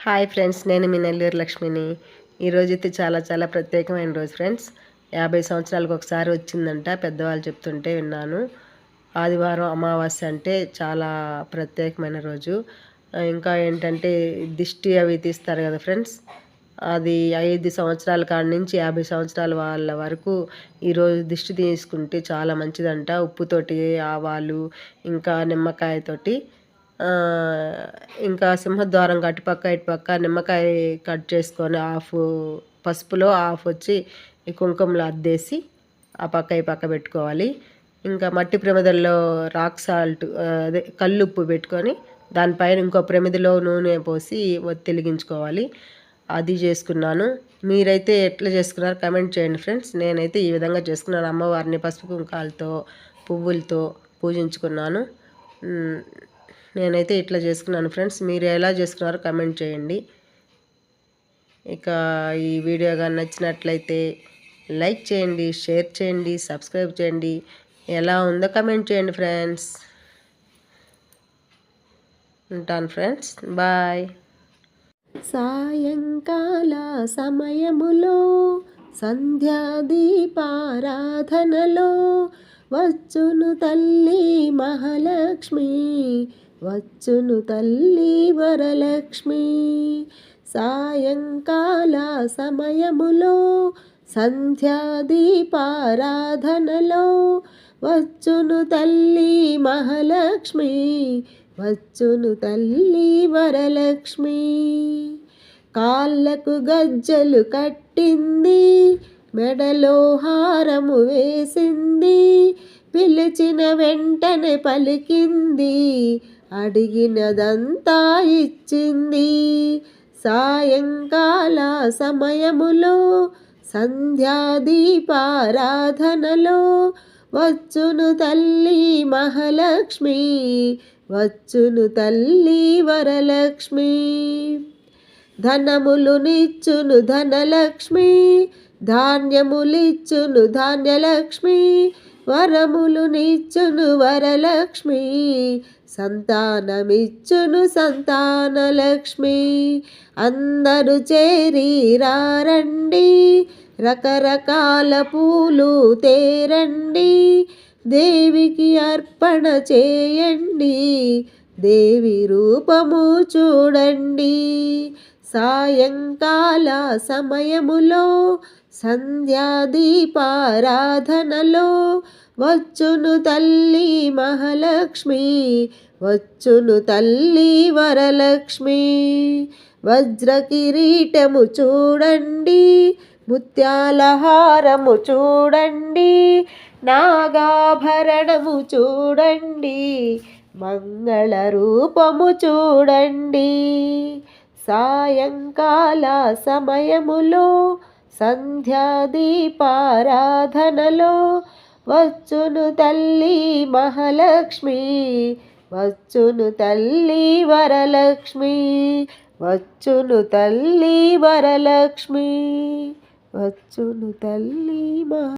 Hi friends, నేను మీ నెల్లూరు లక్ష్మిని. ఈరోజైతే చాలా ప్రత్యేకమైన రోజు ఫ్రెండ్స్. 50 సంవత్సరాలకు ఒకసారి వచ్చిందంట, పెద్దవాళ్ళు చెప్తుంటే విన్నాను. ఆదివారం అమావాస్య అంటే చాలా ప్రత్యేకమైన రోజు. ఇంకా ఏంటంటే దిష్టి అవి తీస్తారు కదా ఫ్రెండ్స్, అది 5 సంవత్సరాల కాడి నుంచి 50 సంవత్సరాల వాళ్ళ వరకు ఈరోజు దిష్టి తీసుకుంటే చాలా మంచిదంట. ఉప్పుతోటి, ఆవాలు, ఇంకా నిమ్మకాయతోటి, ఇంకా సింహద్వారం అటుపక్క ఇటుపక్క నిమ్మకాయ కట్ చేసుకొని హాఫ్ పసుపులో హాఫ్ వచ్చి ఈ కుంకుమలో అద్దేసి ఆ పక్క ఈ పక్క పెట్టుకోవాలి. ఇంకా మట్టి ప్రమిదల్లో రాక్ సాల్ట్, అదే కల్లుప్పు పెట్టుకొని దానిపైన ఇంకో ప్రమిదలో నూనె పోసి వెలిగించుకోవాలి. అది చేసుకున్నాను. మీరైతే ఎట్లా చేసుకున్నారు కమెంట్ చేయండి ఫ్రెండ్స్. నేనైతే ఈ విధంగా చేసుకున్నాను. అమ్మవారిని పసుపు కుంకాలతో, పువ్వులతో పూజించుకున్నాను. నేనైతే ఇట్లా చేసుకున్నాను ఫ్రెండ్స్. మీరు ఎలా చేసుకున్నారో కమెంట్ చేయండి. ఇక ఈ వీడియో కానీ నచ్చినట్లయితే లైక్ చేయండి, షేర్ చేయండి, సబ్స్క్రైబ్ చేయండి. ఎలా ఉందో కమెంట్ చేయండి ఫ్రెండ్స్. ఉంటాను ఫ్రెండ్స్, బాయ్. సాయంకాల సమయములో సంధ్యాదీపారాధనలో వచ్చును తల్లి మహాలక్ష్మి, వచ్చును తల్లి వరలక్ష్మి. సాయంకాల సమయములో సంధ్యాదీపారాధనలో వచ్చును తల్లి మహాలక్ష్మి, వచ్చును తల్లి వరలక్ష్మి. కాళ్ళకు గజ్జలు కట్టింది, మెడలో హారము వేసింది, పిలిచిన వెంటనే పలికింది, అడిగినదంతా ఇచ్చింది. సాయంకాల సమయములో సంధ్యాదీపారాధనలో వచ్చును తల్లి మహాలక్ష్మి, వచ్చును తల్లి వరలక్ష్మి. ధనములు నిచ్చును ధనలక్ష్మి, ధాన్యములిచ్చును ధాన్యలక్ష్మి, వరములు నిచ్చును వరలక్ష్మి, సంతానమిచ్చును సంతానలక్ష్మి. అందరూ చేరి రండి, రకరకాల పూలు తేరండి, దేవికి అర్పణ చేయండి, దేవి రూపము చూడండి. సాయంకాల సమయములో సంధ్యాదీపారాధనలో వచ్చును తల్లి మహాలక్ష్మి, వచ్చును తల్లి వరలక్ష్మి. వజ్ర కిరీటము చూడండి, ముత్యాల హారము చూడండి, నాగాభరణము చూడండి, మంగళ రూపము చూడండి. సాయంకాల సమయములో సంధ్యాదీపారాధనలో వచ్చును తల్లి మహాలక్ష్మి, వచ్చును తల్లి వరలక్ష్మి, వచ్చును తల్లి వరలక్ష్మి, వచ్చును తల్లి